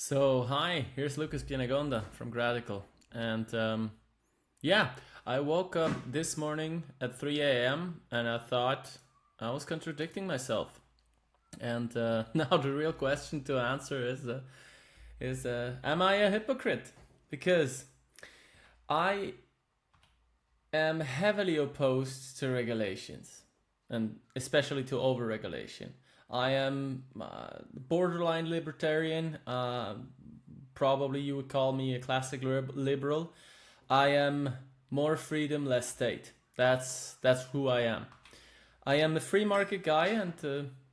Hi, here's Lucas Pianegonda from Gradical. And yeah, I woke up this morning at 3 a.m. and I thought I was contradicting myself. And now the real question to answer is am I a hypocrite? Because I am heavily opposed to regulations, and especially to overregulation. I am borderline libertarian. Probably you would call me a classic liberal. I am more freedom, less state. That's who I am. I am a free market guy, and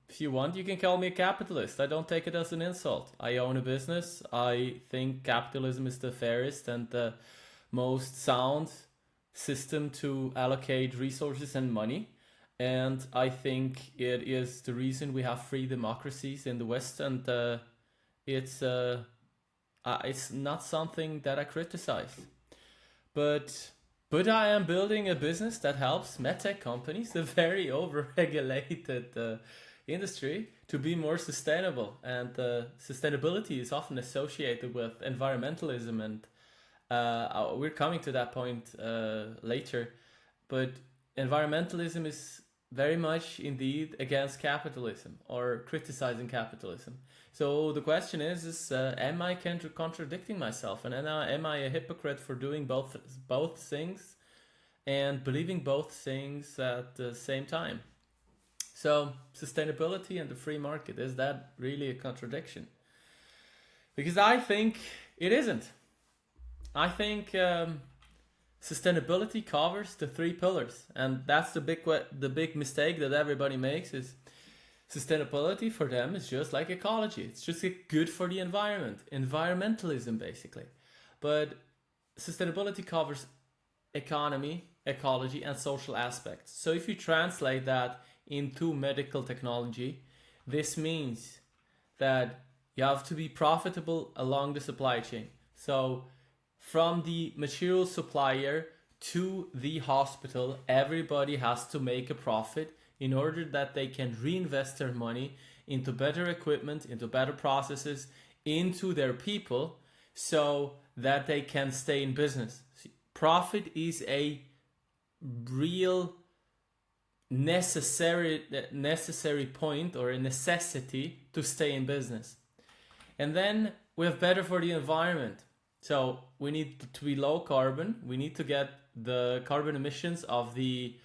if you want, you can call me a capitalist. I don't take it as an insult. I own a business. I think capitalism is the fairest and the most sound system to allocate resources and money. And I think it is the reason we have free democracies in the West, and it's it's not something that I criticize. But I am building a business that helps medtech companies, a very overregulated industry, to be more sustainable. And sustainability is often associated with environmentalism, and we're coming to that point later. But environmentalism is very much indeed against capitalism or criticizing capitalism. So the question is am I contradicting myself, and am I a hypocrite for doing both things and believing both things at the same time? So sustainability and the free market, is that really a contradiction? Because I think it isn't. I think sustainability covers the three pillars, and that's the big mistake that everybody makes. Is sustainability for them is just like ecology. It's just good for the environment, environmentalism basically. But sustainability covers economy, ecology, and social aspects. So if you translate that into medical technology, this means that you have to be profitable along the supply chain. So from the material supplier to the hospital, everybody has to make a profit in order that they can reinvest their money into better equipment, into better processes, into their people, so that they can stay in business. Profit is a real necessary point, or a necessity to stay in business. And then we have better for the environment. So we need to be low carbon. We need to get the carbon emissions of the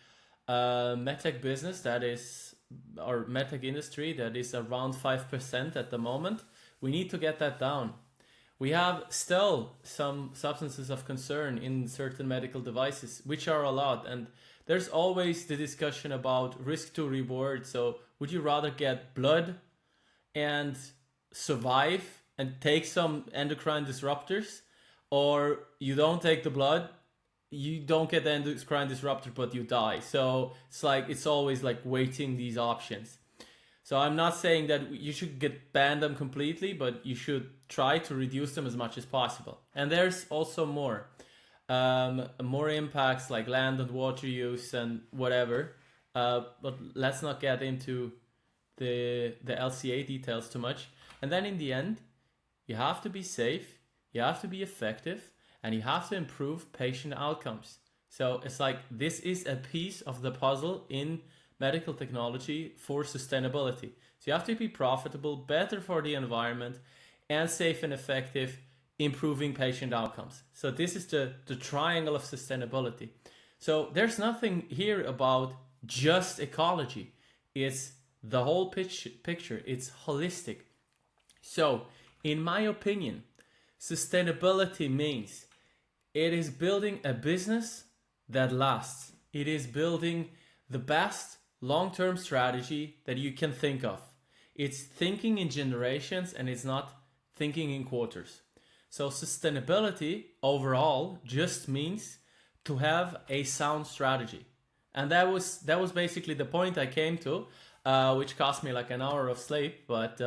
medtech business, that is, or medtech industry, that is around 5% at the moment. We need to get that down. We have still some substances of concern in certain medical devices, which are allowed. And there's always the discussion about risk to reward. So would you rather get blood and survive and take some endocrine disruptors, or you don't take the blood, you don't get the endocrine disruptor, but you die? So it's always like weighting these options. So I'm not saying that you should ban them completely, but you should try to reduce them as much as possible. And there's also more impacts like land and water use and whatever. But let's not get into the LCA details too much. And then in the end, you have to be safe, you have to be effective, and you have to improve patient outcomes. So it's like this is a piece of the puzzle in medical technology for sustainability. So you have to be profitable, better for the environment, and safe and effective, improving patient outcomes. So this is the triangle of sustainability. So there's nothing here about just ecology. It's the whole picture. It's holistic. So in my opinion, sustainability means it is building a business that lasts. It is building the best long-term strategy that you can think of. It's thinking in generations, and it's not thinking in quarters. So sustainability overall just means to have a sound strategy. And that was basically the point I came to, which cost me like an hour of sleep, but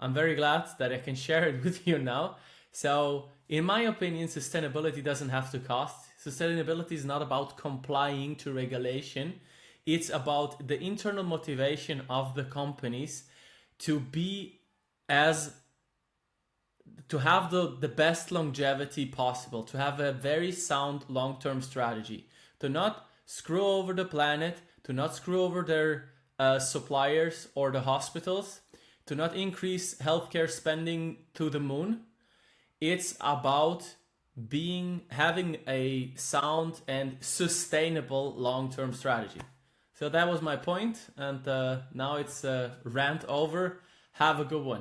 I'm very glad that I can share it with you now. So in my opinion, sustainability doesn't have to cost. Sustainability is not about complying to regulation. It's about the internal motivation of the companies to be as to have the best longevity possible, to have a very sound long-term strategy, to not screw over the planet, to not screw over their suppliers or the hospitals, to not increase healthcare spending to the moon. It's about having a sound and sustainable long-term strategy. So that was my point, and now it's rant over. Have a good one.